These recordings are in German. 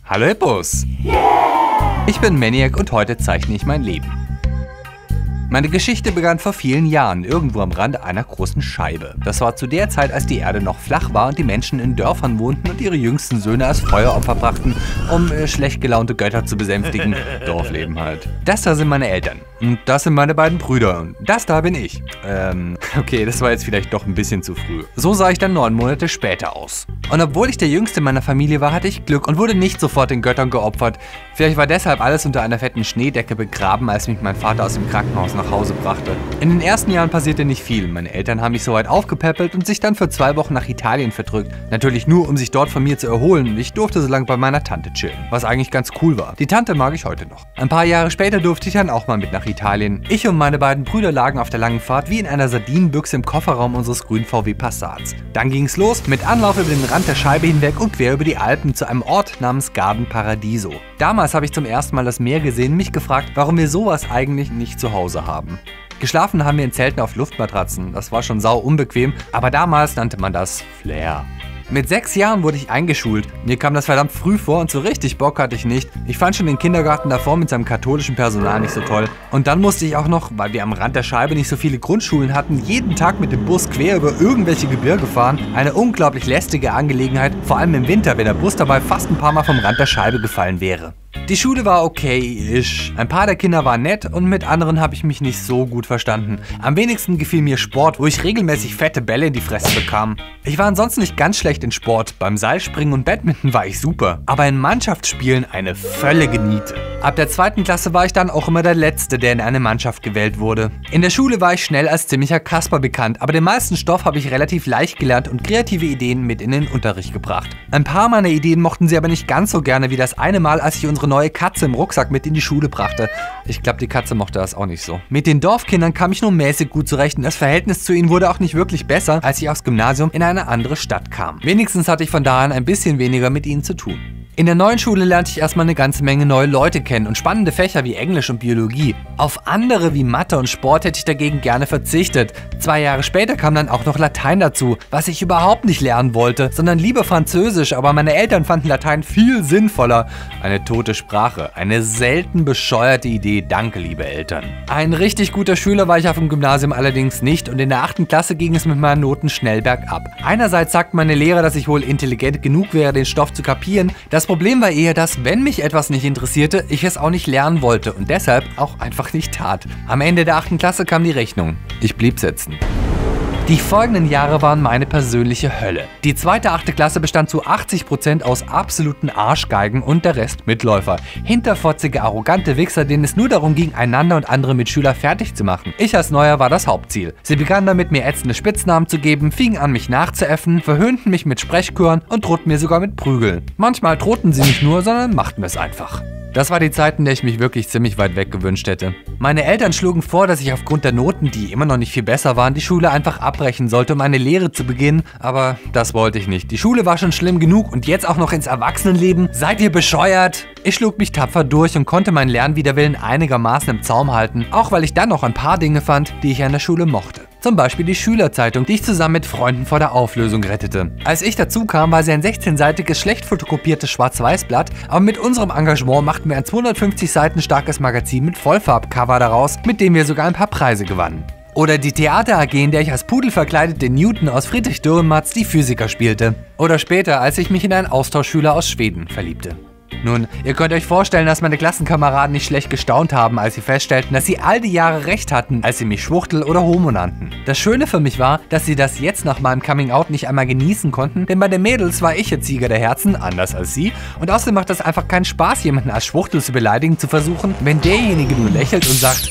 Hallo Hippos! Ich bin Maniac und heute zeichne ich mein Leben. Meine Geschichte begann vor vielen Jahren, irgendwo am Rand einer großen Scheibe. Das war zu der Zeit, als die Erde noch flach war und die Menschen in Dörfern wohnten und ihre jüngsten Söhne als Feueropfer brachten, um schlecht gelaunte Götter zu besänftigen. Dorfleben halt. Das da sind meine Eltern. Und das sind meine beiden Brüder. Und das da bin ich. Okay, das war jetzt vielleicht doch ein bisschen zu früh. So sah ich dann 9 Monate später aus. Und obwohl ich der Jüngste meiner Familie war, hatte ich Glück und wurde nicht sofort den Göttern geopfert. Vielleicht war deshalb alles unter einer fetten Schneedecke begraben, als mich mein Vater aus dem Krankenhaus nach Hause brachte. In den ersten Jahren passierte nicht viel. Meine Eltern haben mich soweit aufgepäppelt und sich dann für 2 Wochen nach Italien verdrückt. Natürlich nur, um sich dort von mir zu erholen. Ich durfte so lange bei meiner Tante chillen, was eigentlich ganz cool war. Die Tante mag ich heute noch. Ein paar Jahre später durfte ich dann auch mal mit nach Italien. Ich und meine beiden Brüder lagen auf der langen Fahrt wie in einer Sardinenbüchse im Kofferraum unseres grünen VW Passats. Dann ging's los mit Anlauf über den Rand der Scheibe hinweg und quer über die Alpen zu einem Ort namens Garden Paradiso. Damals habe ich zum ersten Mal das Meer gesehen und mich gefragt, warum wir sowas eigentlich nicht zu Hause haben. Geschlafen haben wir in Zelten auf Luftmatratzen, das war schon sau unbequem, aber damals nannte man das Flair. Mit 6 Jahren wurde ich eingeschult. Mir kam das verdammt früh vor und so richtig Bock hatte ich nicht. Ich fand schon den Kindergarten davor mit seinem katholischen Personal nicht so toll. Und dann musste ich auch noch, weil wir am Rand der Scheibe nicht so viele Grundschulen hatten, jeden Tag mit dem Bus quer über irgendwelche Gebirge fahren. Eine unglaublich lästige Angelegenheit, vor allem im Winter, wenn der Bus dabei fast ein paar Mal vom Rand der Scheibe gefallen wäre. Die Schule war okay-ish. Ein paar der Kinder waren nett und mit anderen habe ich mich nicht so gut verstanden. Am wenigsten gefiel mir Sport, wo ich regelmäßig fette Bälle in die Fresse bekam. Ich war ansonsten nicht ganz schlecht in Sport. Beim Seilspringen und Badminton war ich super. Aber in Mannschaftsspielen eine völlige Niete. Ab der 2. Klasse war ich dann auch immer der Letzte, der in eine Mannschaft gewählt wurde. In der Schule war ich schnell als ziemlicher Kasper bekannt, aber den meisten Stoff habe ich relativ leicht gelernt und kreative Ideen mit in den Unterricht gebracht. Ein paar meiner Ideen mochten sie aber nicht ganz so gerne wie das eine Mal, als ich unsere neue Katze im Rucksack mit in die Schule brachte. Ich glaube, die Katze mochte das auch nicht so. Mit den Dorfkindern kam ich nur mäßig gut zurecht und das Verhältnis zu ihnen wurde auch nicht wirklich besser, als ich aufs Gymnasium in eine andere Stadt kam. Wenigstens hatte ich von da an ein bisschen weniger mit ihnen zu tun. In der neuen Schule lernte ich erstmal eine ganze Menge neue Leute kennen und spannende Fächer wie Englisch und Biologie. Auf andere wie Mathe und Sport hätte ich dagegen gerne verzichtet. 2 Jahre später kam dann auch noch Latein dazu, was ich überhaupt nicht lernen wollte, sondern lieber Französisch, aber meine Eltern fanden Latein viel sinnvoller. Eine tote Sprache, eine selten bescheuerte Idee, danke liebe Eltern. Ein richtig guter Schüler war ich auf dem Gymnasium allerdings nicht und in der 8. Klasse ging es mit meinen Noten schnell bergab. Einerseits sagten meine Lehrer, dass ich wohl intelligent genug wäre, den Stoff zu kapieren. Das Problem war eher, dass, wenn mich etwas nicht interessierte, ich es auch nicht lernen wollte und deshalb auch einfach nicht tat. Am Ende der 8. Klasse kam die Rechnung. Ich blieb sitzen. Die folgenden Jahre waren meine persönliche Hölle. Die 2. 8. Klasse bestand zu 80% aus absoluten Arschgeigen und der Rest Mitläufer. Hinterfotzige, arrogante Wichser, denen es nur darum ging, einander und andere Mitschüler fertig zu machen. Ich als Neuer war das Hauptziel. Sie begannen damit, mir ätzende Spitznamen zu geben, fingen an, mich nachzuäffen, verhöhnten mich mit Sprechchören und drohten mir sogar mit Prügeln. Manchmal drohten sie nicht nur, sondern machten es einfach. Das war die Zeit, in der ich mich wirklich ziemlich weit weg gewünscht hätte. Meine Eltern schlugen vor, dass ich aufgrund der Noten, die immer noch nicht viel besser waren, die Schule einfach abbrechen sollte, um eine Lehre zu beginnen, aber das wollte ich nicht. Die Schule war schon schlimm genug und jetzt auch noch ins Erwachsenenleben? Seid ihr bescheuert? Ich schlug mich tapfer durch und konnte meinen Lernwiderwillen einigermaßen im Zaum halten, auch weil ich dann noch ein paar Dinge fand, die ich an der Schule mochte. Zum Beispiel die Schülerzeitung, die ich zusammen mit Freunden vor der Auflösung rettete. Als ich dazu kam, war sie ein 16-seitiges, schlecht fotokopiertes Schwarz-Weiß-Blatt, aber mit unserem Engagement machten wir ein 250 Seiten starkes Magazin mit Vollfarbcover daraus, mit dem wir sogar ein paar Preise gewannen. Oder die Theater AG, in der ich als Pudel verkleidet den Newton aus Friedrich Dürrenmatz die Physiker spielte. Oder später, als ich mich in einen Austauschschüler aus Schweden verliebte. Nun, ihr könnt euch vorstellen, dass meine Klassenkameraden nicht schlecht gestaunt haben, als sie feststellten, dass sie all die Jahre recht hatten, als sie mich Schwuchtel oder Homo nannten. Das Schöne für mich war, dass sie das jetzt nach meinem Coming-out nicht einmal genießen konnten, denn bei den Mädels war ich jetzt Sieger der Herzen, anders als sie, und außerdem macht das einfach keinen Spaß, jemanden als Schwuchtel zu beleidigen zu versuchen, wenn derjenige nur lächelt und sagt: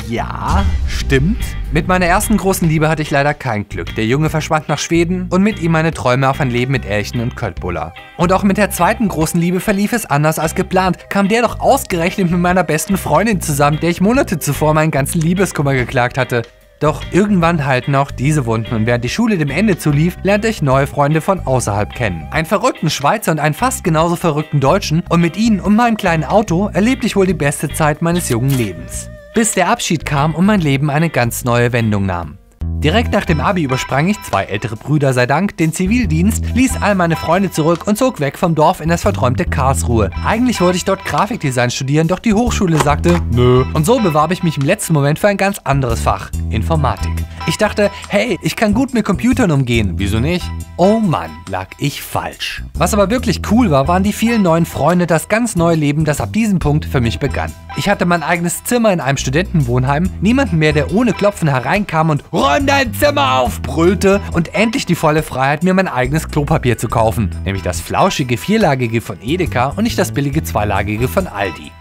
Ja, stimmt. Mit meiner ersten großen Liebe hatte ich leider kein Glück. Der Junge verschwand nach Schweden und mit ihm meine Träume auf ein Leben mit Elchen und Köttbullar. Und auch mit der zweiten großen Liebe verlief es anders als geplant. Kam der doch ausgerechnet mit meiner besten Freundin zusammen, der ich Monate zuvor meinen ganzen Liebeskummer geklagt hatte. Doch irgendwann halten auch diese Wunden und während die Schule dem Ende zulief, lernte ich neue Freunde von außerhalb kennen. Einen verrückten Schweizer und einen fast genauso verrückten Deutschen und mit ihnen und meinem kleinen Auto erlebte ich wohl die beste Zeit meines jungen Lebens. Bis der Abschied kam und mein Leben eine ganz neue Wendung nahm. Direkt nach dem Abi übersprang ich, 2 ältere Brüder sei Dank, den Zivildienst, ließ all meine Freunde zurück und zog weg vom Dorf in das verträumte Karlsruhe. Eigentlich wollte ich dort Grafikdesign studieren, doch die Hochschule sagte, nö. Und so bewarb ich mich im letzten Moment für ein ganz anderes Fach, Informatik. Ich dachte, hey, ich kann gut mit Computern umgehen, wieso nicht? Oh Mann, lag ich falsch. Was aber wirklich cool war, waren die vielen neuen Freunde, das ganz neue Leben, das ab diesem Punkt für mich begann. Ich hatte mein eigenes Zimmer in einem Studentenwohnheim, niemanden mehr, der ohne Klopfen hereinkam und räum dein Zimmer auf, brüllte, und endlich die volle Freiheit, mir mein eigenes Klopapier zu kaufen, nämlich das flauschige 4-lagige von Edeka und nicht das billige 2-lagige von Aldi.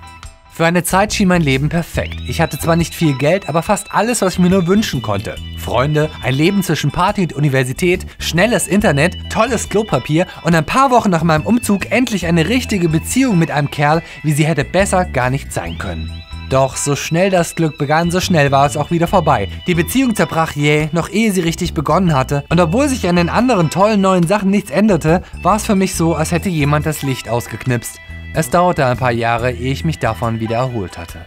Für eine Zeit schien mein Leben perfekt. Ich hatte zwar nicht viel Geld, aber fast alles, was ich mir nur wünschen konnte. Freunde, ein Leben zwischen Party und Universität, schnelles Internet, tolles Klopapier und ein paar Wochen nach meinem Umzug endlich eine richtige Beziehung mit einem Kerl, wie sie hätte besser gar nicht sein können. Doch so schnell das Glück begann, so schnell war es auch wieder vorbei. Die Beziehung zerbrach jäh, noch ehe sie richtig begonnen hatte. Und obwohl sich an den anderen tollen neuen Sachen nichts änderte, war es für mich so, als hätte jemand das Licht ausgeknipst. Es dauerte ein paar Jahre, ehe ich mich davon wieder erholt hatte.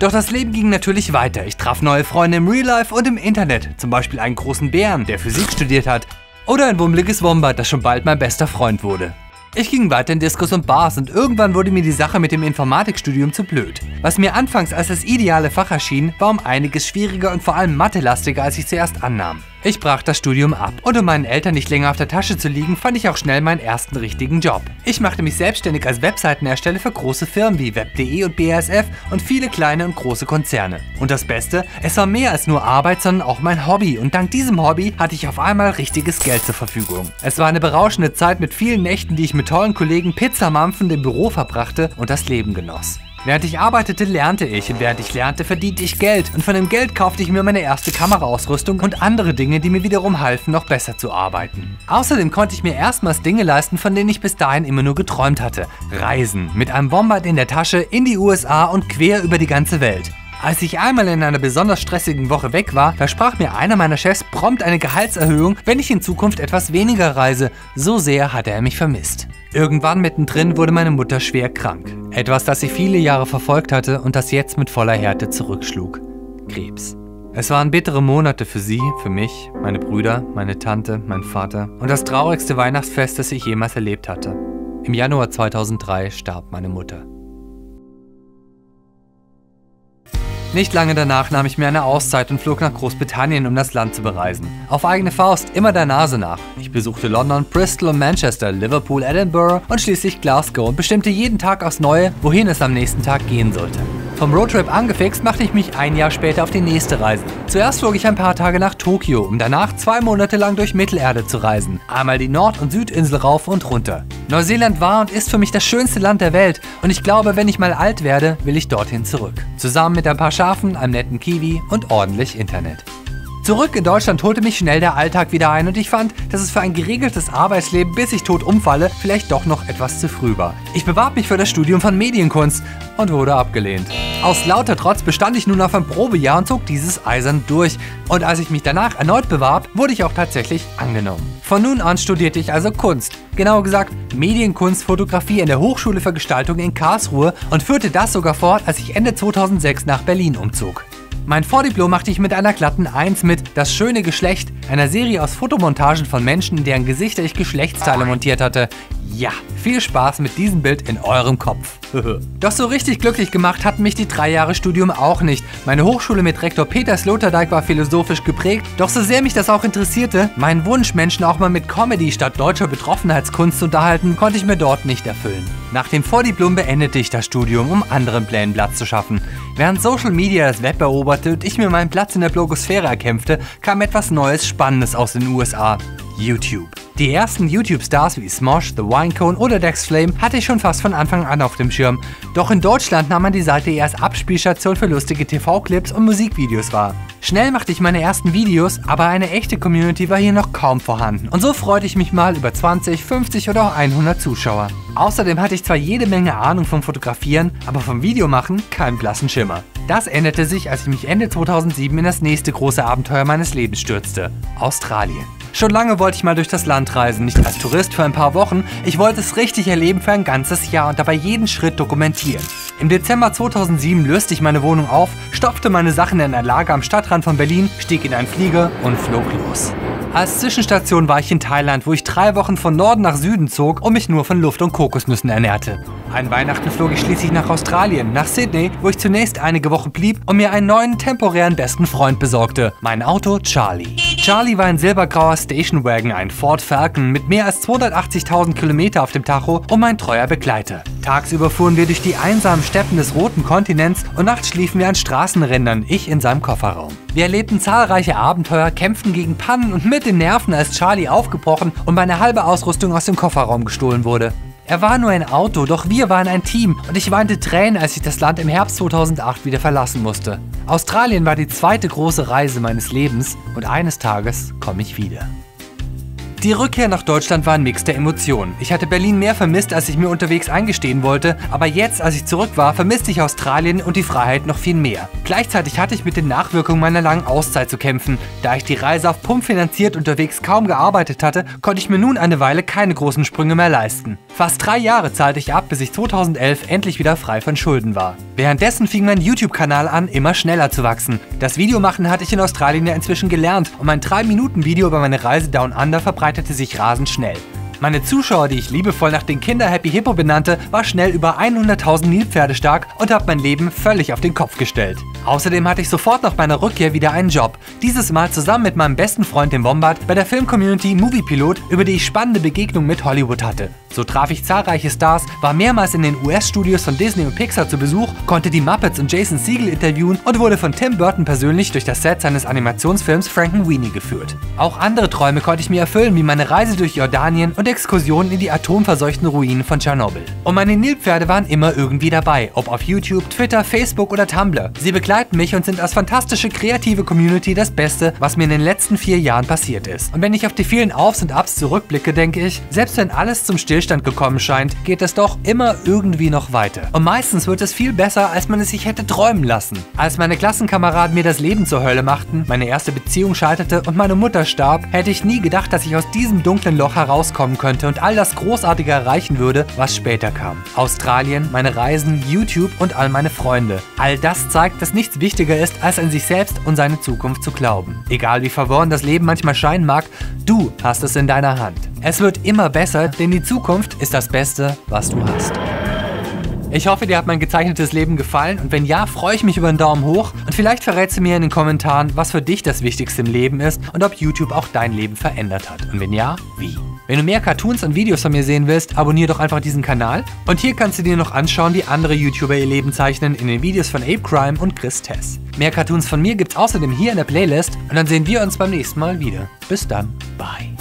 Doch das Leben ging natürlich weiter. Ich traf neue Freunde im Real Life und im Internet. Zum Beispiel einen großen Bären, der Physik studiert hat. Oder ein wummeliges Wombat, das schon bald mein bester Freund wurde. Ich ging weiter in Diskos und Bars und irgendwann wurde mir die Sache mit dem Informatikstudium zu blöd. Was mir anfangs als das ideale Fach erschien, war um einiges schwieriger und vor allem mathelastiger, als ich zuerst annahm. Ich brach das Studium ab und um meinen Eltern nicht länger auf der Tasche zu liegen, fand ich auch schnell meinen ersten richtigen Job. Ich machte mich selbstständig als Webseitenersteller für große Firmen wie Web.de und BASF und viele kleine und große Konzerne. Und das Beste, es war mehr als nur Arbeit, sondern auch mein Hobby und dank diesem Hobby hatte ich auf einmal richtiges Geld zur Verfügung. Es war eine berauschende Zeit mit vielen Nächten, die ich mit tollen Kollegen pizzamampfend im Büro verbrachte und das Leben genoss. Während ich arbeitete, lernte ich und während ich lernte, verdiente ich Geld und von dem Geld kaufte ich mir meine erste Kameraausrüstung und andere Dinge, die mir wiederum halfen, noch besser zu arbeiten. Außerdem konnte ich mir erstmals Dinge leisten, von denen ich bis dahin immer nur geträumt hatte. Reisen, mit einem Wombat in der Tasche, in die USA und quer über die ganze Welt. Als ich einmal in einer besonders stressigen Woche weg war, versprach mir einer meiner Chefs prompt eine Gehaltserhöhung, wenn ich in Zukunft etwas weniger reise. So sehr hatte er mich vermisst. Irgendwann mittendrin wurde meine Mutter schwer krank. Etwas, das sie viele Jahre verfolgt hatte und das jetzt mit voller Härte zurückschlug. Krebs. Es waren bittere Monate für sie, für mich, meine Brüder, meine Tante, mein Vater und das traurigste Weihnachtsfest, das ich jemals erlebt hatte. Im Januar 2003 starb meine Mutter. Nicht lange danach nahm ich mir eine Auszeit und flog nach Großbritannien, um das Land zu bereisen. Auf eigene Faust, immer der Nase nach. Ich besuchte London, Bristol und Manchester, Liverpool, Edinburgh und schließlich Glasgow und bestimmte jeden Tag aufs Neue, wohin es am nächsten Tag gehen sollte. Vom Roadtrip angefixt machte ich mich ein Jahr später auf die nächste Reise. Zuerst flog ich ein paar Tage nach Tokio, um danach 2 Monate lang durch Mittelerde zu reisen. Einmal die Nord- und Südinsel rauf und runter. Neuseeland war und ist für mich das schönste Land der Welt und ich glaube, wenn ich mal alt werde, will ich dorthin zurück. Zusammen mit ein paar Schafen, einem netten Kiwi und ordentlich Internet. Zurück in Deutschland holte mich schnell der Alltag wieder ein und ich fand, dass es für ein geregeltes Arbeitsleben, bis ich tot umfalle, vielleicht doch noch etwas zu früh war. Ich bewarb mich für das Studium von Medienkunst und wurde abgelehnt. Aus lauter Trotz bestand ich nun auf ein Probejahr und zog dieses eisern durch. Und als ich mich danach erneut bewarb, wurde ich auch tatsächlich angenommen. Von nun an studierte ich also Kunst, genauer gesagt Medienkunst, Fotografie an der Hochschule für Gestaltung in Karlsruhe und führte das sogar fort, als ich Ende 2006 nach Berlin umzog. Mein Vordiplom machte ich mit einer glatten 1 mit Das schöne Geschlecht, einer Serie aus Fotomontagen von Menschen, in deren Gesichter ich Geschlechtsteile montiert hatte. Ja, viel Spaß mit diesem Bild in eurem Kopf. Doch so richtig glücklich gemacht hatten mich die 3 Jahre Studium auch nicht. Meine Hochschule mit Rektor Peter Sloterdijk war philosophisch geprägt, doch so sehr mich das auch interessierte, meinen Wunsch, Menschen auch mal mit Comedy statt deutscher Betroffenheitskunst zu unterhalten, konnte ich mir dort nicht erfüllen. Nach dem Vordiplom beendete ich das Studium, um anderen Plänen Platz zu schaffen. Während Social Media das Web eroberte und ich mir meinen Platz in der Blogosphäre erkämpfte, kam etwas Neues, Spannendes aus den USA. YouTube. Die ersten YouTube-Stars wie Smosh, The Winecone oder Dex Flame hatte ich schon fast von Anfang an auf dem Schirm. Doch in Deutschland nahm man die Seite eher als Abspielstation für lustige TV-Clips und Musikvideos wahr. Schnell machte ich meine ersten Videos, aber eine echte Community war hier noch kaum vorhanden. Und so freute ich mich mal über 20, 50 oder auch 100 Zuschauer. Außerdem hatte ich zwar jede Menge Ahnung vom Fotografieren, aber vom Videomachen keinen blassen Schimmer. Das änderte sich, als ich mich Ende 2007 in das nächste große Abenteuer meines Lebens stürzte: Australien. Schon lange wollte ich mal durch das Land reisen, nicht als Tourist für ein paar Wochen, ich wollte es richtig erleben für ein ganzes Jahr und dabei jeden Schritt dokumentieren. Im Dezember 2007 löste ich meine Wohnung auf, stopfte meine Sachen in ein Lager am Stadtrand von Berlin, stieg in einen Flieger und flog los. Als Zwischenstation war ich in Thailand, wo ich 3 Wochen von Norden nach Süden zog und mich nur von Luft und Kokosnüssen ernährte. An Weihnachten flog ich schließlich nach Australien, nach Sydney, wo ich zunächst einige Wochen blieb und mir einen neuen temporären besten Freund besorgte: mein Auto Charlie. Charlie war ein silbergrauer Stationwagen, ein Ford Falcon mit mehr als 280.000 Kilometer auf dem Tacho und mein treuer Begleiter. Tagsüber fuhren wir durch die einsamen Steppen des roten Kontinents und nachts schliefen wir an Straßenrändern, ich in seinem Kofferraum. Wir erlebten zahlreiche Abenteuer, kämpften gegen Pannen und mit den Nerven, als Charlie aufgebrochen und meine halbe Ausrüstung aus dem Kofferraum gestohlen wurde. Er war nur ein Auto, doch wir waren ein Team und ich weinte Tränen, als ich das Land im Herbst 2008 wieder verlassen musste. Australien war die zweite große Reise meines Lebens und eines Tages komme ich wieder. Die Rückkehr nach Deutschland war ein Mix der Emotionen. Ich hatte Berlin mehr vermisst, als ich mir unterwegs eingestehen wollte, aber jetzt, als ich zurück war, vermisste ich Australien und die Freiheit noch viel mehr. Gleichzeitig hatte ich mit den Nachwirkungen meiner langen Auszeit zu kämpfen. Da ich die Reise auf Pump finanziert unterwegs kaum gearbeitet hatte, konnte ich mir nun eine Weile keine großen Sprünge mehr leisten. Fast 3 Jahre zahlte ich ab, bis ich 2011 endlich wieder frei von Schulden war. Währenddessen fing mein YouTube-Kanal an, immer schneller zu wachsen. Das Videomachen hatte ich in Australien ja inzwischen gelernt und mein 3-Minuten-Video über meine Reise Down Under verbreitete sich rasend schnell. Meine Zuschauer, die ich liebevoll nach den Kinder Happy Hippo benannte, war schnell über 100.000 Nilpferde stark und hat mein Leben völlig auf den Kopf gestellt. Außerdem hatte ich sofort nach meiner Rückkehr wieder einen Job. Dieses Mal zusammen mit meinem besten Freund dem Wombat bei der Filmcommunity Movie Pilot, über die ich spannende Begegnungen mit Hollywood hatte. So traf ich zahlreiche Stars, war mehrmals in den US-Studios von Disney und Pixar zu Besuch, konnte die Muppets und Jason Segel interviewen und wurde von Tim Burton persönlich durch das Set seines Animationsfilms Frankenweenie geführt. Auch andere Träume konnte ich mir erfüllen, wie meine Reise durch Jordanien und Exkursionen in die atomverseuchten Ruinen von Tschernobyl. Und meine Nilpferde waren immer irgendwie dabei, ob auf YouTube, Twitter, Facebook oder Tumblr. Sie begleiten mich und sind als fantastische kreative Community das Beste, was mir in den letzten 4 Jahren passiert ist. Und wenn ich auf die vielen Aufs und Ups zurückblicke, denke ich, selbst wenn alles zum Stillstand gekommen scheint, geht es doch immer irgendwie noch weiter. Und meistens wird es viel besser, als man es sich hätte träumen lassen. Als meine Klassenkameraden mir das Leben zur Hölle machten, meine erste Beziehung scheiterte und meine Mutter starb, hätte ich nie gedacht, dass ich aus diesem dunklen Loch herauskommen könnte und all das Großartige erreichen würde, was später kam. Australien, meine Reisen, YouTube und all meine Freunde. All das zeigt, dass nichts wichtiger ist, als an sich selbst und seine Zukunft zu glauben. Egal wie verworren das Leben manchmal scheinen mag, du hast es in deiner Hand. Es wird immer besser, denn die Zukunft ist das Beste, was du hast. Ich hoffe, dir hat mein gezeichnetes Leben gefallen und wenn ja, freue ich mich über einen Daumen hoch und vielleicht verrätst du mir in den Kommentaren, was für dich das Wichtigste im Leben ist und ob YouTube auch dein Leben verändert hat. Und wenn ja, wie? Wenn du mehr Cartoons und Videos von mir sehen willst, abonniere doch einfach diesen Kanal. Und hier kannst du dir noch anschauen, wie andere YouTuber ihr Leben zeichnen in den Videos von Ape Crime und Chris Tess. Mehr Cartoons von mir gibt's außerdem hier in der Playlist und dann sehen wir uns beim nächsten Mal wieder. Bis dann, bye.